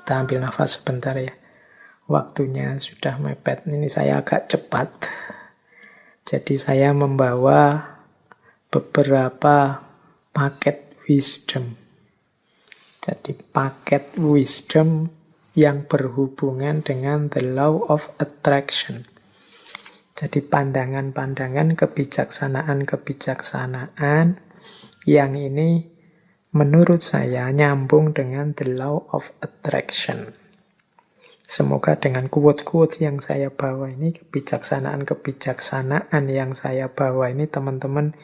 Kita ambil nafas sebentar ya. Waktunya sudah mepet. Ini saya agak cepat. Jadi saya membawa beberapa paket wisdom. Jadi paket wisdom yang berhubungan dengan the law of attraction. Jadi pandangan-pandangan kebijaksanaan-kebijaksanaan yang ini menurut saya nyambung dengan the law of attraction. Semoga dengan quote-quote yang saya bawa ini, kebijaksanaan-kebijaksanaan yang saya bawa ini, teman-teman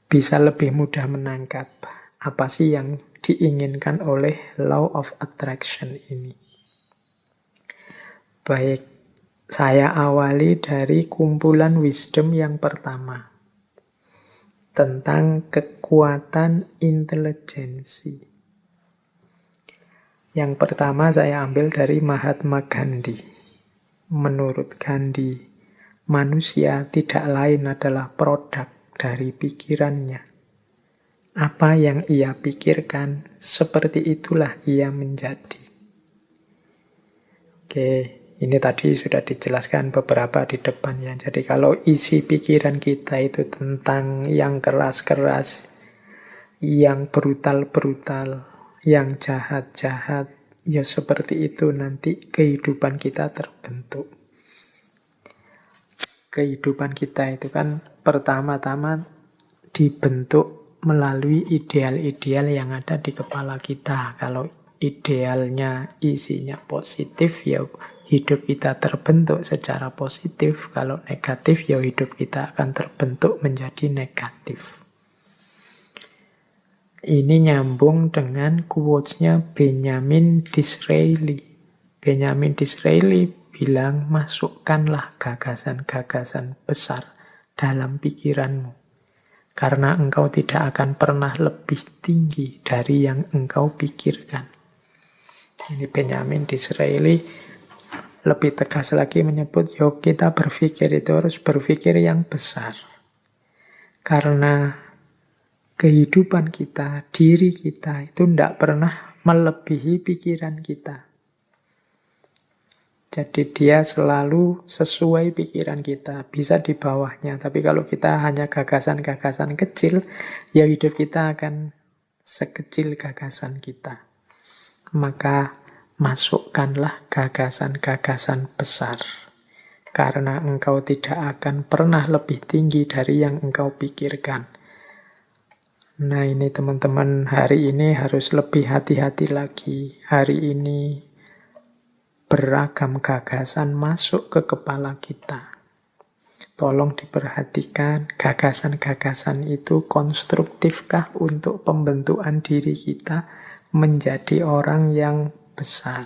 bisa lebih mudah menangkap apa sih yang diinginkan oleh law of attraction ini. Baik, saya awali dari kumpulan wisdom yang pertama. Tentang kekuatan intelijensi. Yang pertama saya ambil dari Mahatma Gandhi. Menurut Gandhi, manusia tidak lain adalah produk dari pikirannya. Apa yang ia pikirkan, seperti itulah ia menjadi. Oke, ini tadi sudah dijelaskan beberapa di depannya. Jadi kalau isi pikiran kita itu tentang yang keras-keras, yang brutal-brutal, yang jahat-jahat, ya seperti itu nanti kehidupan kita terbentuk. Kehidupan kita itu kan pertama-tama dibentuk melalui ideal-ideal yang ada di kepala kita. Kalau idealnya isinya positif, ya hidup kita terbentuk secara positif. Kalau negatif, ya hidup kita akan terbentuk menjadi negatif. Ini nyambung dengan quotes-nya Benjamin Disraeli. Benjamin Disraeli bilang, masukkanlah gagasan-gagasan besar dalam pikiranmu. Karena engkau tidak akan pernah lebih tinggi dari yang engkau pikirkan. Ini Benjamin Disraeli lebih tegas lagi menyebut, yuk kita berpikir itu harus berpikir yang besar. Karena kehidupan kita, diri kita itu tidak pernah melebihi pikiran kita. Jadi dia selalu sesuai pikiran kita, bisa di bawahnya. Tapi kalau kita hanya gagasan-gagasan kecil, ya hidup kita akan sekecil gagasan kita. Maka masukkanlah gagasan-gagasan besar. Karena engkau tidak akan pernah lebih tinggi dari yang engkau pikirkan. Nah ini teman-teman, hari ini harus lebih hati-hati lagi. Hari ini beragam gagasan masuk ke kepala kita. Tolong diperhatikan, gagasan-gagasan itu konstruktifkah untuk pembentukan diri kita menjadi orang yang besar.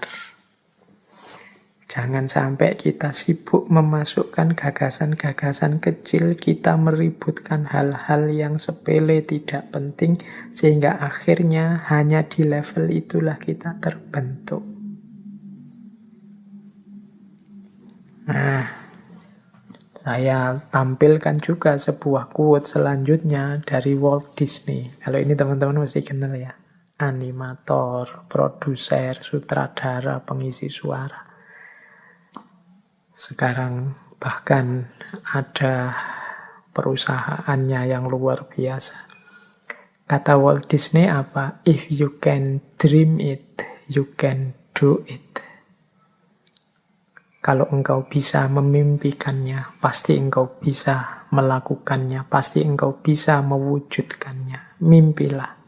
Jangan sampai kita sibuk memasukkan gagasan-gagasan kecil, kita meributkan hal-hal yang sepele tidak penting, sehingga akhirnya hanya di level itulah kita terbentuk. Nah, saya tampilkan juga sebuah quote selanjutnya dari Walt Disney. Kalau ini teman-teman mesti kenal ya. Animator, produser, sutradara, pengisi suara. Sekarang bahkan ada perusahaannya yang luar biasa. Kata Walt Disney apa? If you can dream it, you can do it. Kalau engkau bisa memimpikannya, pasti engkau bisa melakukannya, pasti engkau bisa mewujudkannya. Mimpilah.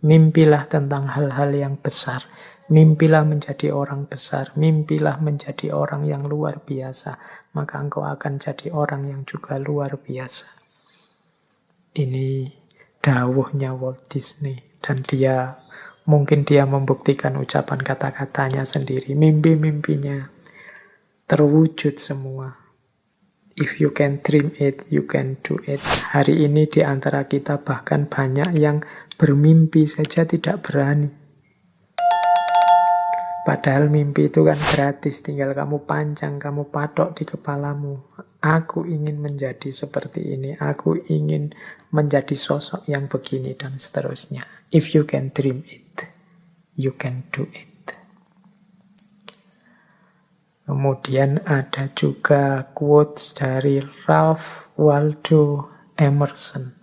Mimpilah tentang hal-hal yang besar. Mimpilah menjadi orang besar, mimpilah menjadi orang yang luar biasa, maka engkau akan jadi orang yang juga luar biasa. Ini dawuhnya Walt Disney, dan mungkin dia membuktikan ucapan kata-katanya sendiri. Mimpi-mimpinya terwujud semua. If you can dream it, you can do it. Hari ini di antara kita bahkan banyak yang bermimpi saja tidak berani. Padahal mimpi itu kan gratis, tinggal kamu pancang, kamu patok di kepalamu. Aku ingin menjadi seperti ini, aku ingin menjadi sosok yang begini, dan seterusnya. If you can dream it, you can do it. Kemudian ada juga quotes dari Ralph Waldo Emerson.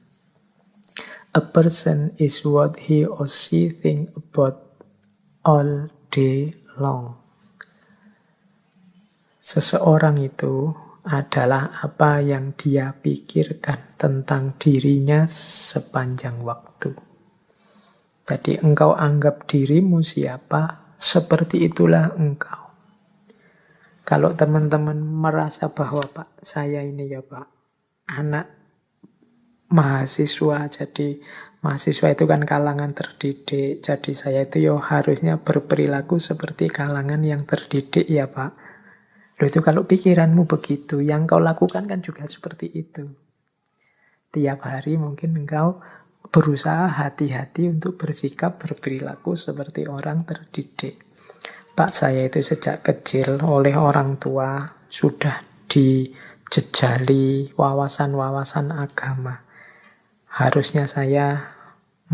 A person is what he or she think about all day long. Seseorang itu adalah apa yang dia pikirkan tentang dirinya sepanjang waktu. Jadi engkau anggap dirimu siapa, seperti itulah engkau. Kalau teman-teman merasa bahwa Pak, saya ini ya Pak, anak mahasiswa, jadi mahasiswa itu kan kalangan terdidik, jadi saya itu ya harusnya berperilaku seperti kalangan yang terdidik ya Pak. Loh itu kalau pikiranmu begitu, yang kau lakukan kan juga seperti itu. Tiap hari mungkin engkau berusaha hati-hati untuk bersikap, berperilaku seperti orang terdidik. Pak, saya itu sejak kecil oleh orang tua sudah dijejali wawasan-wawasan agama. Harusnya saya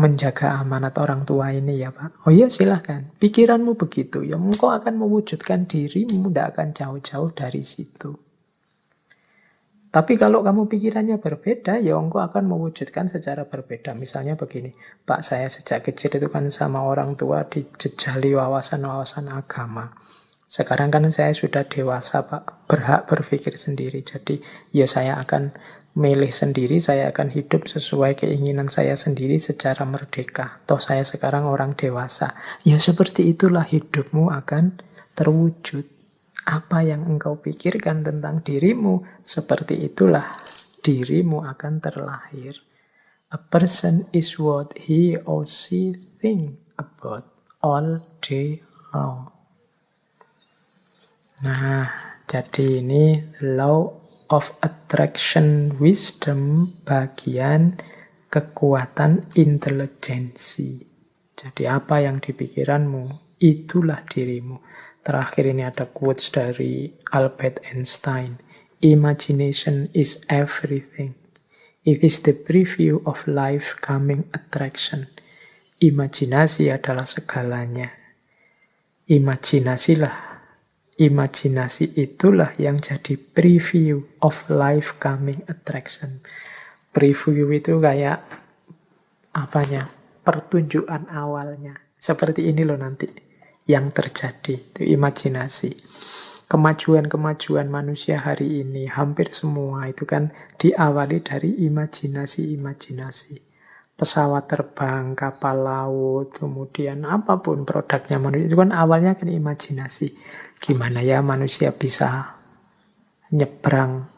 menjaga amanat orang tua ini ya Pak. Oh iya silahkan, pikiranmu begitu, ya engkau akan mewujudkan dirimu, tidak akan jauh-jauh dari situ. Tapi kalau kamu pikirannya berbeda, ya engkau akan mewujudkan secara berbeda. Misalnya begini, Pak saya sejak kecil itu kan sama orang tua dijejali wawasan-wawasan agama. Sekarang kan saya sudah dewasa Pak, berhak berpikir sendiri. Jadi ya saya akan milih sendiri, saya akan hidup sesuai keinginan saya sendiri secara merdeka. Toh saya sekarang orang dewasa. Ya seperti itulah hidupmu akan terwujud. Apa yang engkau pikirkan tentang dirimu, seperti itulah dirimu akan terlahir. A person is what he or she think about all day long. Nah, jadi ini law of attraction wisdom bagian kekuatan intelijensi. Jadi apa yang dipikiranmu, itulah dirimu. Terakhir ini ada quotes dari Albert Einstein. Imagination is everything. It is the preview of life coming attraction. Imajinasi adalah segalanya. Imajinasi itulah yang jadi preview of life coming attraction. Preview itu kayak apanya? Pertunjukan awalnya. Seperti ini loh nanti yang terjadi, itu imajinasi. Kemajuan-kemajuan manusia hari ini, hampir semua itu kan diawali dari imajinasi-imajinasi. Pesawat terbang, kapal laut, kemudian apapun produknya manusia, itu kan awalnya kan imajinasi. Gimana ya manusia bisa nyebrang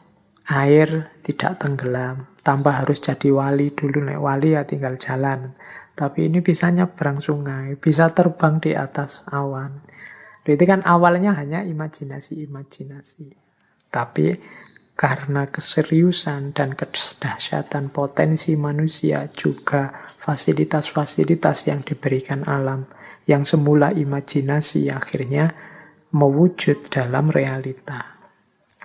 air tidak tenggelam, tanpa harus jadi wali dulu, naik wali ya tinggal jalan. Tapi ini bisa nyebrang sungai, bisa terbang di atas awan. Itu kan awalnya hanya imajinasi-imajinasi. Tapi karena keseriusan dan kedahsyatan potensi manusia, juga fasilitas-fasilitas yang diberikan alam, yang semula imajinasi akhirnya mewujud dalam realita.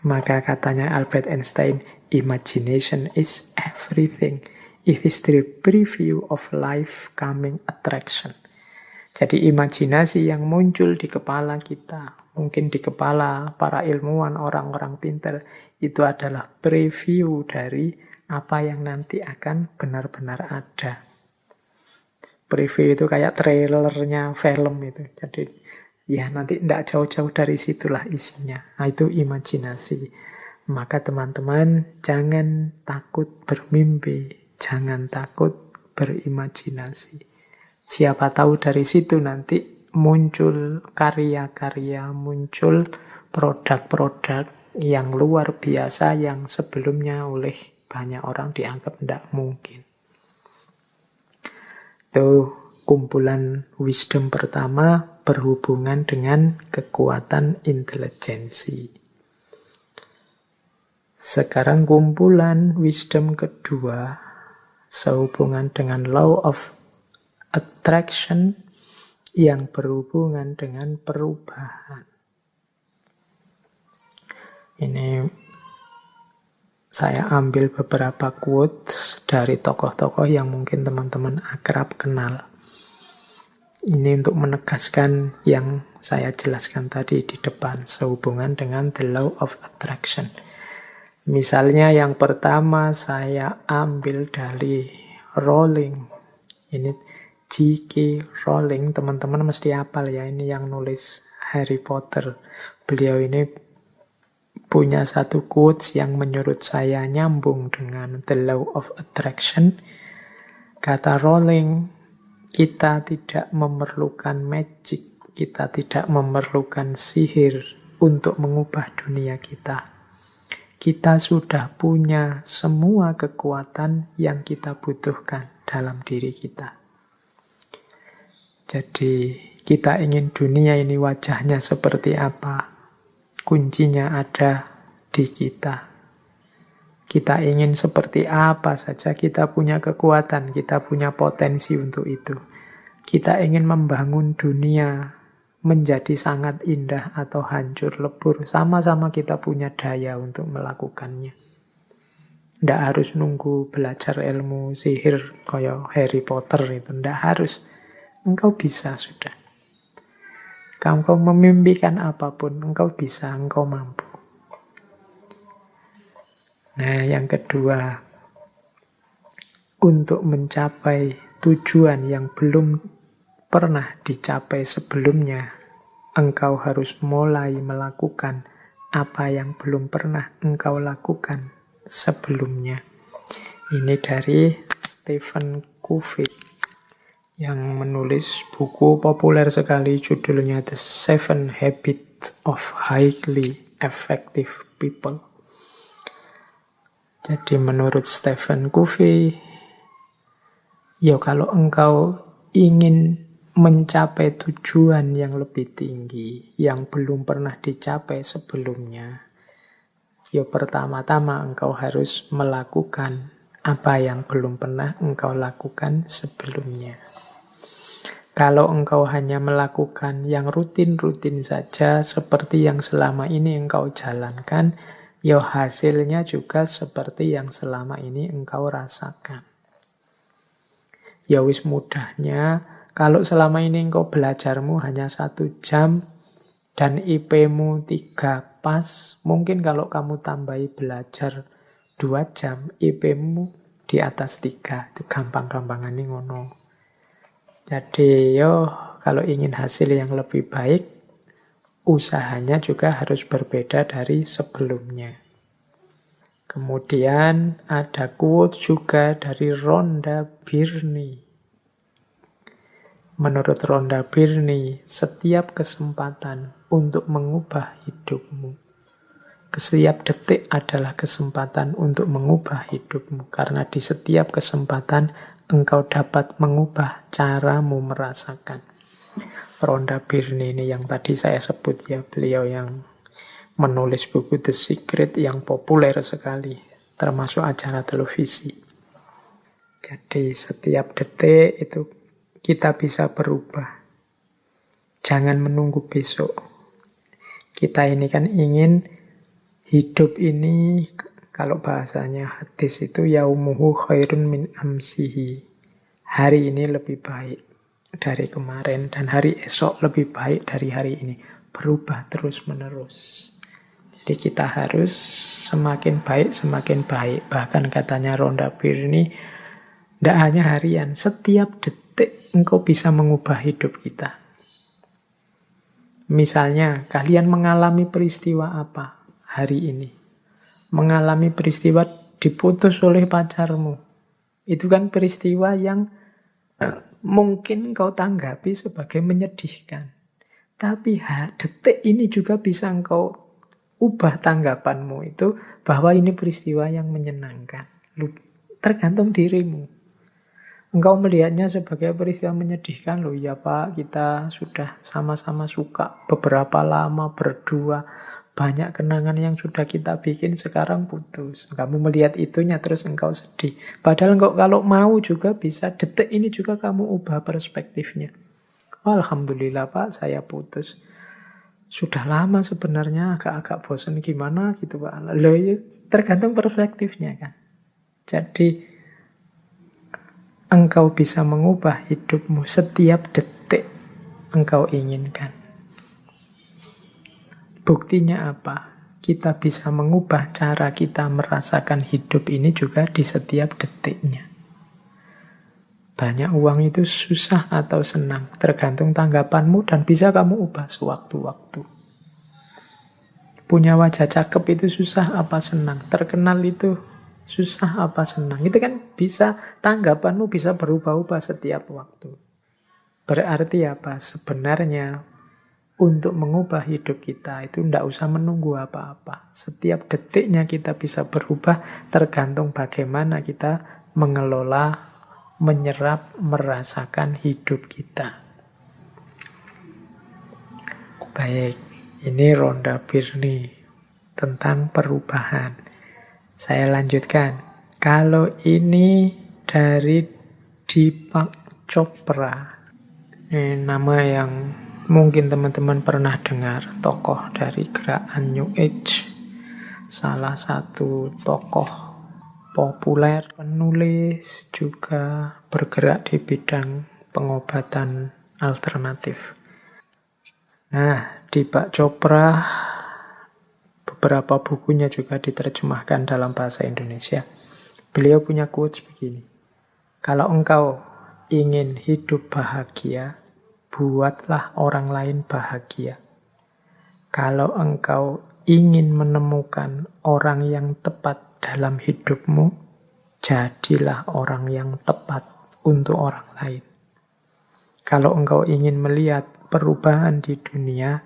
Maka katanya Albert Einstein, imagination is everything. It is the preview of life coming attraction. Jadi imajinasi yang muncul di kepala kita, mungkin di kepala para ilmuwan, orang-orang pintar, itu adalah preview dari apa yang nanti akan benar-benar ada. Preview itu kayak trailernya film itu. Jadi ya nanti tidak jauh-jauh dari situlah isinya. Nah, itu imajinasi. Maka teman-teman jangan takut bermimpi. Jangan takut berimajinasi. Siapa tahu dari situ nanti muncul karya-karya, muncul produk-produk yang luar biasa yang sebelumnya oleh banyak orang dianggap tidak mungkin. Itu kumpulan wisdom pertama berhubungan dengan kekuatan intelijensi. Sekarang kumpulan wisdom kedua sehubungan dengan law of attraction yang berhubungan dengan perubahan. Ini saya ambil beberapa quotes dari tokoh-tokoh yang mungkin teman-teman akrab kenal. Ini untuk menegaskan yang saya jelaskan tadi di depan, sehubungan dengan the law of attraction. Misalnya yang pertama saya ambil dari Rowling. Ini J.K. Rowling, teman-teman mesti hafal ya, ini yang nulis Harry Potter. Beliau ini punya satu quotes yang menurut saya nyambung dengan the law of attraction. Kata Rowling, kita tidak memerlukan magic, kita tidak memerlukan sihir untuk mengubah dunia kita. Kita sudah punya semua kekuatan yang kita butuhkan dalam diri kita. Jadi kita ingin dunia ini wajahnya seperti apa? Kuncinya ada di kita. Kita ingin seperti apa saja, kita punya kekuatan, kita punya potensi untuk itu. Kita ingin membangun dunia menjadi sangat indah atau hancur lebur, sama-sama kita punya daya untuk melakukannya. Tidak harus nunggu belajar ilmu sihir kayak Harry Potter itu, tidak harus. Engkau bisa sudah. Engkau memimpikan apapun, engkau bisa, engkau mampu. Nah, yang kedua, untuk mencapai tujuan yang belum pernah dicapai sebelumnya, engkau harus mulai melakukan apa yang belum pernah engkau lakukan sebelumnya. Ini dari Stephen Covey yang menulis buku populer sekali, judulnya The 7 Habits of Highly Effective People. Jadi menurut Stephen Covey, ya kalau engkau ingin mencapai tujuan yang lebih tinggi, yang belum pernah dicapai sebelumnya, ya pertama-tama engkau harus melakukan apa yang belum pernah engkau lakukan sebelumnya. Kalau engkau hanya melakukan yang rutin-rutin saja, seperti yang selama ini engkau jalankan, ya hasilnya juga seperti yang selama ini engkau rasakan. Ya wis mudahnya, kalau selama ini engkau belajarmu hanya 1 jam dan IP-mu 3 pas, mungkin kalau kamu tambahi belajar 2 jam, IP-mu di atas 3. Itu gampang-gampangan ini ngono. Jadi kalau ingin hasil yang lebih baik, usahanya juga harus berbeda dari sebelumnya. Kemudian ada quote juga dari Rhonda Byrne. Menurut Rhonda Byrne, setiap kesempatan untuk mengubah hidupmu, setiap detik adalah kesempatan untuk mengubah hidupmu. Karena di setiap kesempatan engkau dapat mengubah caramu merasakan. Rhonda Byrne ini yang tadi saya sebut ya, beliau yang menulis buku The Secret yang populer sekali, termasuk acara televisi. Jadi setiap detik itu kita bisa berubah. Jangan menunggu besok. Kita ini kan ingin hidup ini, kalau bahasanya hadis itu yaumuhu khairun min amsihi. Hari ini lebih baik dari kemarin dan hari esok lebih baik dari hari ini. Berubah terus-menerus. Jadi kita harus semakin baik, semakin baik. Bahkan katanya Rhonda Byrne, tidak hanya harian, setiap detik engkau bisa mengubah hidup kita. Misalnya, kalian mengalami peristiwa apa hari ini? Mengalami peristiwa diputus oleh pacarmu. Itu kan peristiwa yang mungkin kau tanggapi sebagai menyedihkan. Tapi detik ini juga bisa engkau ubah tanggapanmu itu bahwa ini peristiwa yang menyenangkan. Tergantung dirimu. Engkau melihatnya sebagai peristiwa menyedihkan, loh ya Pak, kita sudah sama-sama suka beberapa lama berdua, banyak kenangan yang sudah kita bikin, sekarang putus. Kamu melihat itunya terus engkau sedih. Padahal engkau kalau mau juga bisa, detik ini juga kamu ubah perspektifnya. Alhamdulillah Pak, saya putus. Sudah lama sebenarnya, agak-agak bosan gimana gitu Pak. Loh ya, tergantung perspektifnya kan. Jadi engkau bisa mengubah hidupmu setiap detik engkau inginkan. Buktinya apa? Kita bisa mengubah cara kita merasakan hidup ini juga di setiap detiknya. Banyak uang itu susah atau senang, tergantung tanggapanmu dan bisa kamu ubah sewaktu-waktu. Punya wajah cakep itu susah apa senang, terkenal itu susah apa senang. Itu kan bisa, tanggapanmu bisa berubah-ubah setiap waktu. Berarti apa? Sebenarnya untuk mengubah hidup kita itu tidak usah menunggu apa-apa. Setiap detiknya kita bisa berubah tergantung bagaimana kita mengelola, menyerap, merasakan hidup kita. Baik, ini Rhonda Byrne tentang perubahan. Saya lanjutkan. Kalau ini dari Deepak Chopra, ini nama yang mungkin teman-teman pernah dengar, tokoh dari gerakan New Age, salah satu tokoh populer, penulis, juga bergerak di bidang pengobatan alternatif. Nah, Deepak Chopra, beberapa bukunya juga diterjemahkan dalam bahasa Indonesia. Beliau punya quotes begini, kalau engkau ingin hidup bahagia, buatlah orang lain bahagia. Kalau engkau ingin menemukan orang yang tepat dalam hidupmu, jadilah orang yang tepat untuk orang lain. Kalau engkau ingin melihat perubahan di dunia,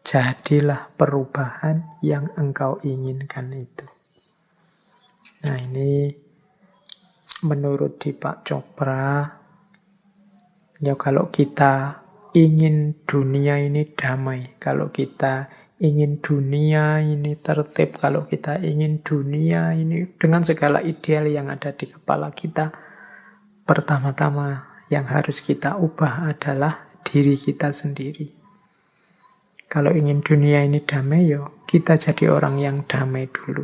jadilah perubahan yang engkau inginkan itu. Nah, ini menurut Deepak Chopra, ya kalau kita ingin dunia ini damai, kalau kita ingin dunia ini tertib, kalau kita ingin dunia ini dengan segala ideal yang ada di kepala kita, pertama-tama yang harus kita ubah adalah diri kita sendiri. Kalau ingin dunia ini damai, yo kita jadi orang yang damai dulu.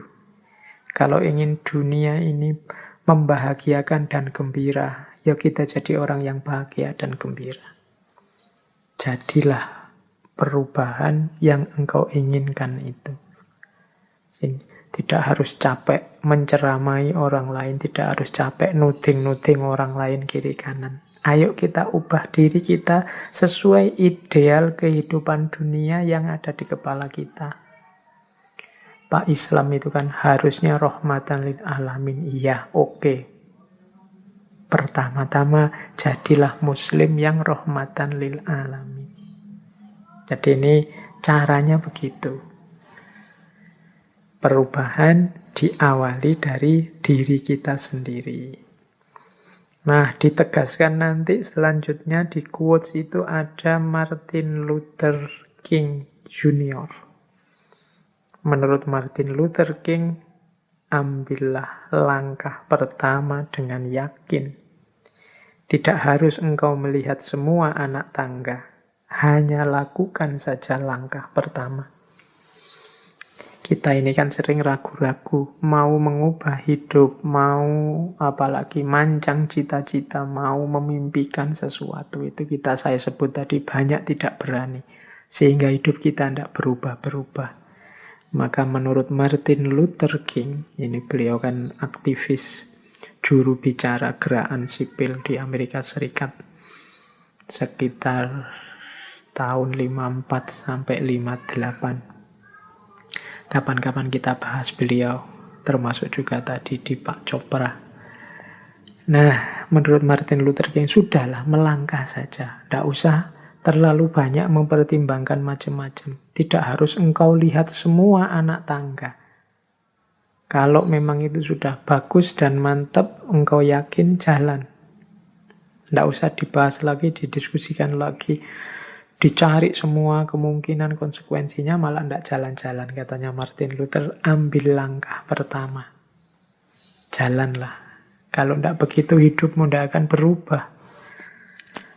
Kalau ingin dunia ini membahagiakan dan gembira, yo kita jadi orang yang bahagia dan gembira. Jadilah perubahan yang engkau inginkan itu. Tidak harus capek menceramai orang lain, tidak harus capek nuding-nuding orang lain kiri kanan. Ayo kita ubah diri kita sesuai ideal kehidupan dunia yang ada di kepala kita. Pak, Islam itu kan harusnya rahmatan lil alamin. Iya, oke. Pertama-tama jadilah muslim yang rahmatan lil alamin. Jadi ini caranya begitu. Perubahan diawali dari diri kita sendiri. Nah, ditegaskan nanti selanjutnya di quotes itu ada Martin Luther King Jr. Menurut Martin Luther King, ambillah langkah pertama dengan yakin. Tidak harus engkau melihat semua anak tangga. Hanya lakukan saja langkah pertama. Kita ini kan sering ragu-ragu, mau mengubah hidup, mau apalagi mancang cita-cita, mau memimpikan sesuatu. Itu saya sebut tadi banyak tidak berani. Sehingga hidup kita tidak berubah-berubah. Maka menurut Martin Luther King, ini beliau kan aktivis, juru bicara gerakan sipil di Amerika Serikat, sekitar tahun 54 sampai 58. Kapan-kapan kita bahas beliau, termasuk juga tadi Deepak Chopra. Nah, menurut Martin Luther King, sudahlah melangkah saja. Tidak usah terlalu banyak mempertimbangkan macam-macam. Tidak harus engkau lihat semua anak tangga. Kalau memang itu sudah bagus dan mantap, engkau yakin, jalan. Tidak usah dibahas lagi, didiskusikan lagi. Dicari semua kemungkinan konsekuensinya, malah tidak jalan-jalan. Katanya Martin Luther, ambil langkah pertama. Jalanlah. Kalau tidak begitu hidupmu tidak akan berubah.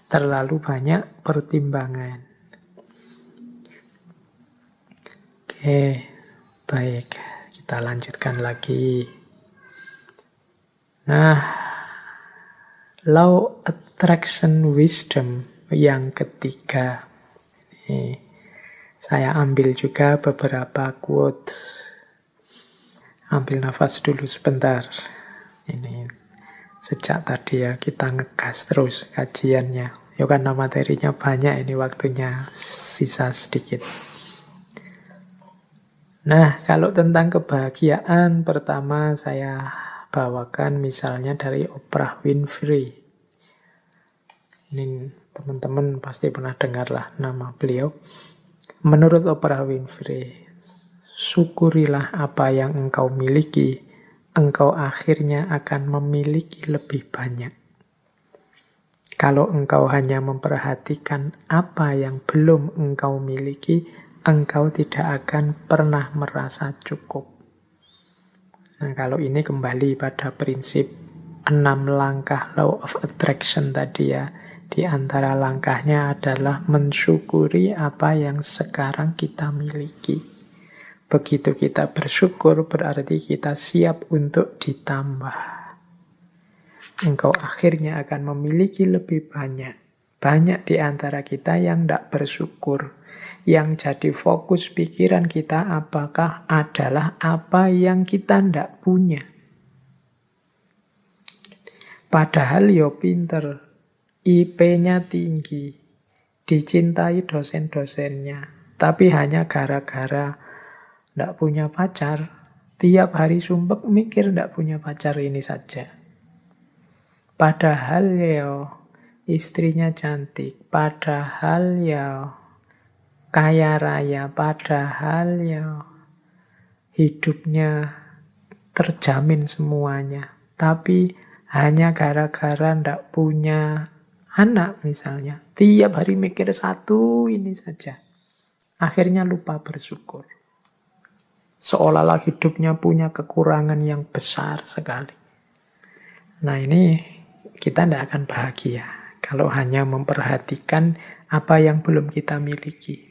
Terlalu banyak pertimbangan. Oke, baik. Kita lanjutkan lagi. Nah, Law Attraction Wisdom yang ketiga. Ini saya ambil juga beberapa quotes. Ambil nafas dulu sebentar. Ini sejak tadi ya kita ngegas terus kajiannya. Ya karena materinya banyak, ini waktunya sisa sedikit. Nah, kalau tentang kebahagiaan, pertama saya bawakan misalnya dari Oprah Winfrey. Ini teman-teman pasti pernah dengar lah nama beliau. Menurut Oprah Winfrey, syukurilah apa yang engkau miliki, engkau akhirnya akan memiliki lebih banyak. Kalau engkau hanya memperhatikan apa yang belum engkau miliki, engkau tidak akan pernah merasa cukup. Nah, kalau ini kembali pada prinsip 6 langkah law of attraction tadi ya. Di antara langkahnya adalah mensyukuri apa yang sekarang kita miliki. Begitu kita bersyukur, berarti kita siap untuk ditambah. Engkau akhirnya akan memiliki lebih banyak. Banyak di antara kita yang tidak bersyukur. Yang jadi fokus pikiran kita apakah adalah apa yang kita tidak punya. Padahal yo pinter, IP-nya tinggi, dicintai dosen-dosennya, tapi hanya gara-gara tidak punya pacar, tiap hari sumpek mikir tidak punya pacar ini saja. Padahal ya istrinya cantik, padahal ya kaya raya, padahal ya hidupnya terjamin semuanya. Tapi hanya gara-gara ndak punya anak misalnya, tiap hari mikir satu ini saja. Akhirnya lupa bersyukur. Seolah-olah hidupnya punya kekurangan yang besar sekali. Nah ini kita tidak akan bahagia kalau hanya memperhatikan apa yang belum kita miliki.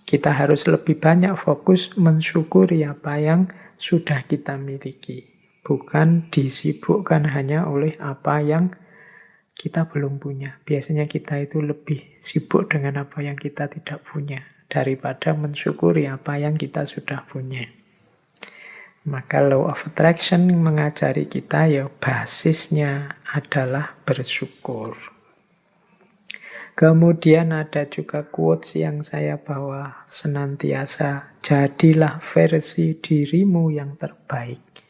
Kita harus lebih banyak fokus mensyukuri apa yang sudah kita miliki. Bukan disibukkan hanya oleh apa yang kita belum punya. Biasanya kita itu lebih sibuk dengan apa yang kita tidak punya daripada mensyukuri apa yang kita sudah punya. Maka law of attraction mengajari kita ya basisnya adalah bersyukur. Kemudian ada juga quotes yang saya bawa senantiasa, jadilah versi dirimu yang terbaik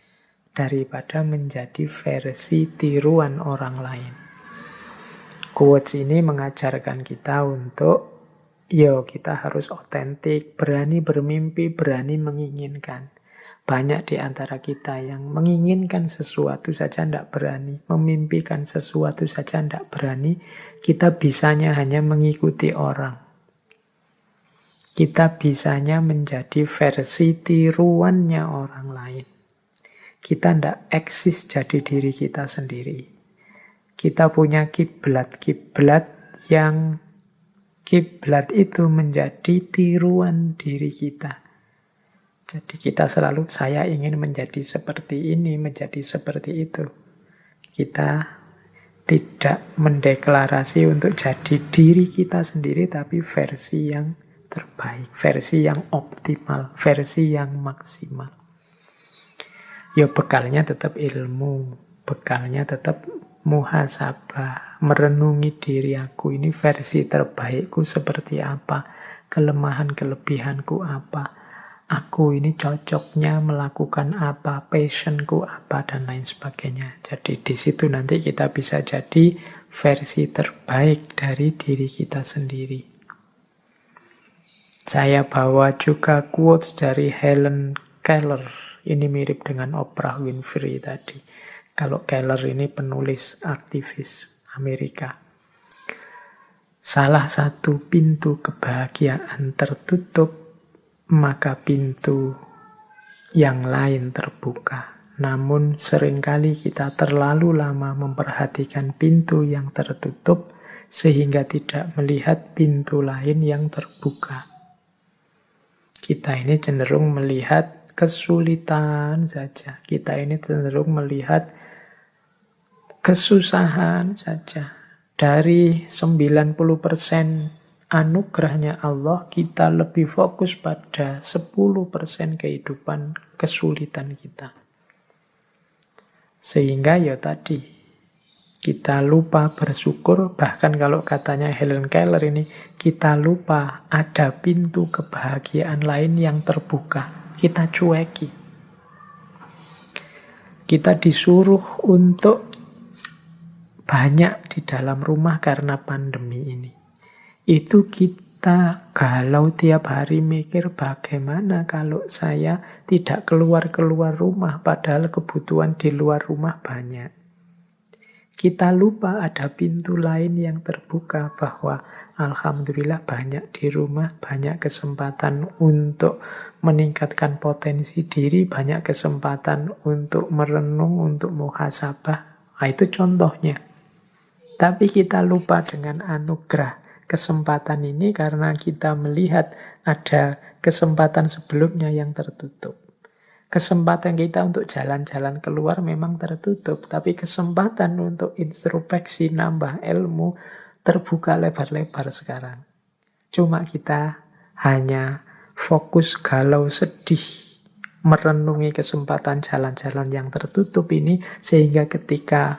daripada menjadi versi tiruan orang lain. Quotes ini mengajarkan kita untuk kita harus otentik, berani bermimpi, berani menginginkan. Banyak di antara kita yang menginginkan sesuatu saja tidak berani, memimpikan sesuatu saja tidak berani, kita bisanya hanya mengikuti orang. Kita bisanya menjadi versi tiruannya orang lain. Kita tidak eksis jadi diri kita sendiri. Kita punya kiblat-kiblat yang kiblat itu menjadi tiruan diri kita. Jadi kita selalu, saya ingin menjadi seperti ini, menjadi seperti itu. Kita tidak mendeklarasi untuk jadi diri kita sendiri, tapi versi yang terbaik, versi yang optimal, versi yang maksimal. Ya bekalnya tetap ilmu, bekalnya tetap muhasabah, merenungi diri aku, ini versi terbaikku seperti apa, kelemahan kelebihanku apa, aku ini cocoknya melakukan apa, passionku apa, dan lain sebagainya. Jadi di situ nanti kita bisa jadi versi terbaik dari diri kita sendiri. Saya bawa juga quotes dari Helen Keller. Ini mirip dengan Oprah Winfrey tadi. Kalau Keller ini penulis aktivis Amerika. Salah satu pintu kebahagiaan tertutup, maka pintu yang lain terbuka. Namun seringkali kita terlalu lama memperhatikan pintu yang tertutup sehingga tidak melihat pintu lain yang terbuka. Kita ini cenderung melihat kesulitan saja. Kita ini cenderung melihat kesusahan saja. Dari 90% anugerahnya Allah, kita lebih fokus pada 10% kehidupan kesulitan kita. Sehingga ya tadi, kita lupa bersyukur, bahkan kalau katanya Helen Keller ini, kita lupa ada pintu kebahagiaan lain yang terbuka. Kita cueki. Kita disuruh untuk banyak di dalam rumah karena pandemi ini. Itu kita galau tiap hari mikir bagaimana kalau saya tidak keluar-keluar rumah, padahal kebutuhan di luar rumah banyak. Kita lupa ada pintu lain yang terbuka bahwa alhamdulillah banyak di rumah, banyak kesempatan untuk meningkatkan potensi diri, banyak kesempatan untuk merenung, untuk muhasabah. Nah, itu contohnya. Tapi kita lupa dengan anugerah kesempatan ini karena kita melihat ada kesempatan sebelumnya yang tertutup. Kesempatan kita untuk jalan-jalan keluar memang tertutup, tapi kesempatan untuk introspeksi, nambah ilmu, terbuka lebar-lebar sekarang. Cuma kita hanya fokus galau sedih, merenungi kesempatan jalan-jalan yang tertutup ini, sehingga ketika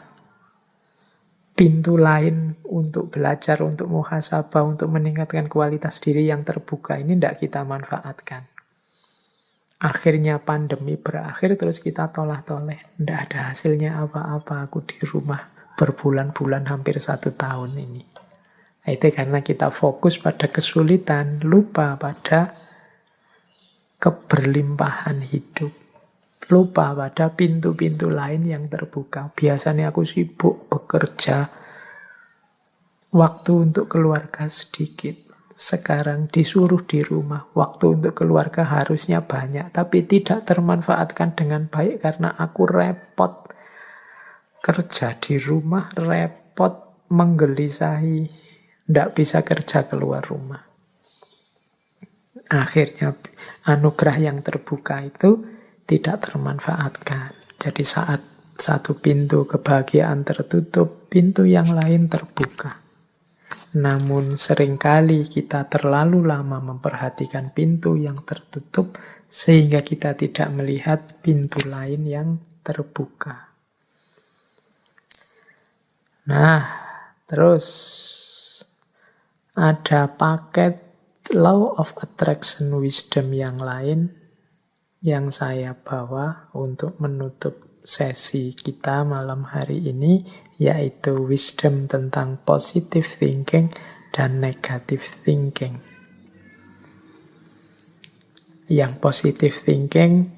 pintu lain untuk belajar, untuk muhasabah, untuk meningkatkan kualitas diri yang terbuka ini tidak kita manfaatkan. Akhirnya pandemi berakhir, terus kita tolah-toleh. Tidak ada hasilnya apa-apa, aku di rumah berbulan-bulan, hampir 1 tahun ini. Nah, itu karena kita fokus pada kesulitan, lupa pada keberlimpahan hidup. Lupa pada pintu-pintu lain yang terbuka. Biasanya aku sibuk bekerja, waktu untuk keluarga sedikit. Sekarang disuruh di rumah, waktu untuk keluarga harusnya banyak, tapi tidak termanfaatkan dengan baik karena aku repot kerja di rumah, repot menggelisahi, tidak bisa kerja keluar rumah. Akhirnya anugerah yang terbuka itu tidak termanfaatkan. Jadi saat satu pintu kebahagiaan tertutup, pintu yang lain terbuka. Namun seringkali kita terlalu lama memperhatikan pintu yang tertutup sehingga kita tidak melihat pintu lain yang terbuka. Nah, terus ada paket Law of Attraction Wisdom yang lain yang saya bawa untuk menutup sesi kita malam hari ini, yaitu wisdom tentang positive thinking dan negative thinking. Yang positive thinking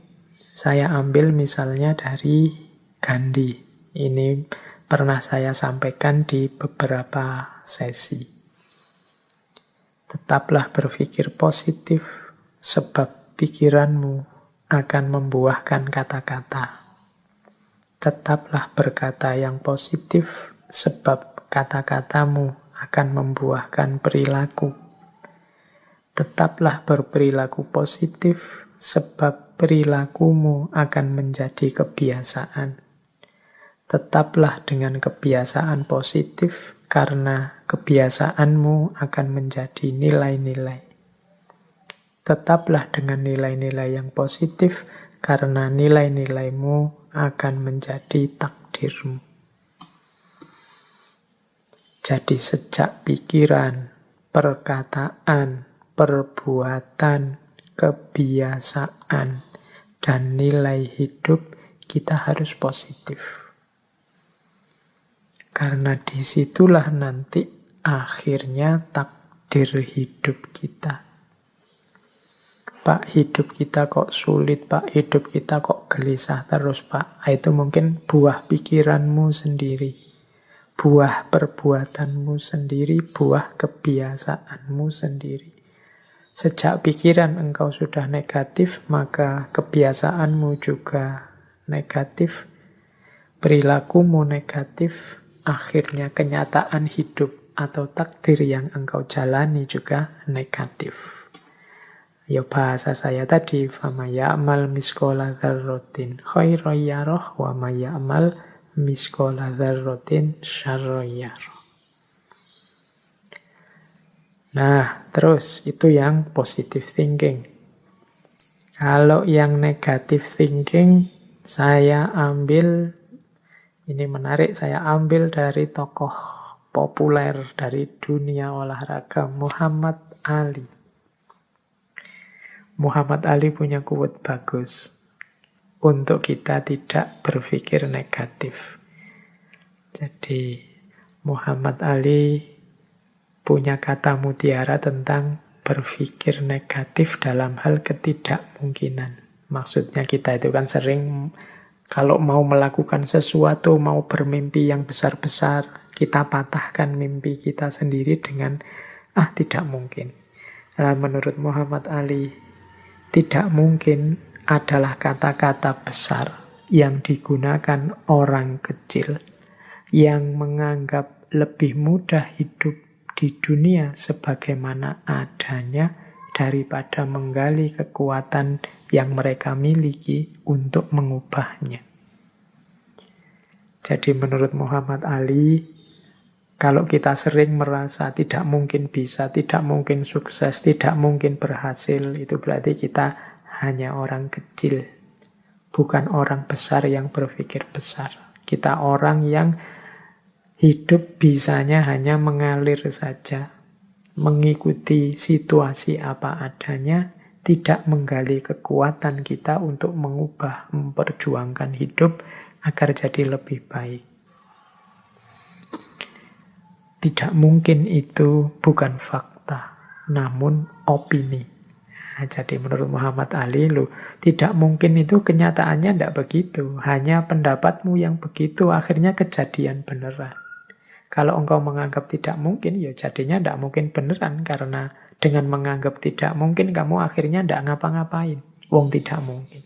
saya ambil misalnya dari Gandhi. Ini pernah saya sampaikan di beberapa sesi. Tetaplah berpikir positif, sebab pikiranmu akan membuahkan kata-kata. Tetaplah berkata yang positif, sebab kata-katamu akan membuahkan perilaku. Tetaplah berperilaku positif, sebab perilakumu akan menjadi kebiasaan. Tetaplah dengan kebiasaan positif, karena kebiasaanmu akan menjadi nilai-nilai. Tetaplah dengan nilai-nilai yang positif, karena nilai-nilaimu akan menjadi takdirmu. Jadi sejak pikiran, perkataan, perbuatan, kebiasaan, dan nilai hidup, kita harus positif. Karena disitulah nanti akhirnya takdir hidup kita. Pak, hidup kita kok sulit, Pak, hidup kita kok gelisah terus, Pak. Itu mungkin buah pikiranmu sendiri, buah perbuatanmu sendiri, buah kebiasaanmu sendiri. Sejak pikiran engkau sudah negatif, maka kebiasaanmu juga negatif, perilakumu negatif, akhirnya kenyataan hidup atau takdir yang engkau jalani juga negatif. Ya bahasa saya tadi, fama ya'mal miskola dzarratin khairan yarah wa ma ya'mal miskola dzarratin syarran yarah. Nah, terus itu yang positive thinking. Kalau yang negative thinking, saya ambil, ini menarik, saya ambil dari tokoh populer dari dunia olahraga, Muhammad Ali. Muhammad Ali punya quote bagus untuk kita tidak berpikir negatif. Jadi Muhammad Ali punya kata mutiara tentang berpikir negatif dalam hal ketidakmungkinan. Maksudnya kita itu kan sering kalau mau melakukan sesuatu, mau bermimpi yang besar-besar, kita patahkan mimpi kita sendiri dengan tidak mungkin. Nah, menurut Muhammad Ali, tidak mungkin adalah kata-kata besar yang digunakan orang kecil yang menganggap lebih mudah hidup di dunia sebagaimana adanya daripada menggali kekuatan yang mereka miliki untuk mengubahnya. Jadi menurut Muhammad Ali, kalau kita sering merasa tidak mungkin bisa, tidak mungkin sukses, tidak mungkin berhasil, itu berarti kita hanya orang kecil, bukan orang besar yang berpikir besar. Kita orang yang hidup bisanya hanya mengalir saja, mengikuti situasi apa adanya, tidak menggali kekuatan kita untuk mengubah, memperjuangkan hidup agar jadi lebih baik. Tidak mungkin itu bukan fakta, namun opini. Nah, jadi menurut Muhammad Ali, tidak mungkin itu kenyataannya tidak begitu. Hanya pendapatmu yang begitu, akhirnya kejadian beneran. Kalau engkau menganggap tidak mungkin, ya jadinya tidak mungkin beneran. Karena dengan menganggap tidak mungkin, kamu akhirnya tidak ngapa-ngapain. Wong tidak mungkin.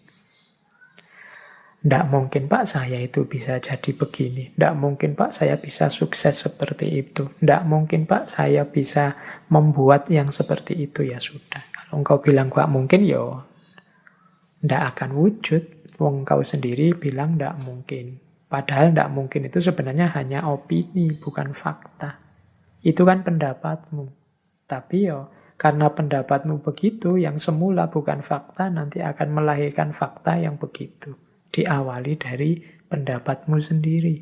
Tidak mungkin Pak saya itu bisa jadi begini. Tidak mungkin Pak saya bisa sukses seperti itu. Tidak mungkin Pak saya bisa membuat yang seperti itu. Ya sudah. Kalau engkau bilang Pak mungkin, ya tidak akan wujud. Wong kau sendiri bilang tidak mungkin. Padahal tidak mungkin itu sebenarnya hanya opini, bukan fakta. Itu kan pendapatmu. Tapi ya karena pendapatmu begitu, yang semula bukan fakta, nanti akan melahirkan fakta yang begitu. Diawali dari pendapatmu sendiri.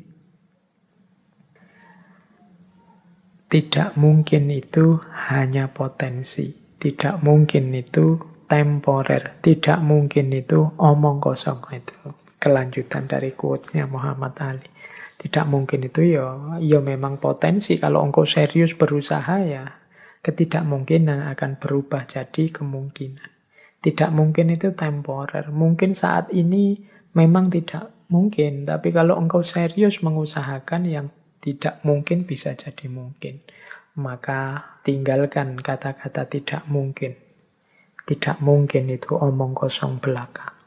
Tidak mungkin itu hanya potensi. Tidak mungkin itu temporer. Tidak mungkin itu omong kosong. Itu kelanjutan dari quote-nya Muhammad Ali. Tidak mungkin itu ya memang potensi. Kalau engkau serius berusaha, ya ketidakmungkinan akan berubah jadi kemungkinan. Tidak mungkin itu temporer. Mungkin saat ini memang tidak mungkin, tapi kalau engkau serius mengusahakan, yang tidak mungkin bisa jadi mungkin. Maka tinggalkan kata-kata tidak mungkin. Tidak mungkin itu omong kosong belaka.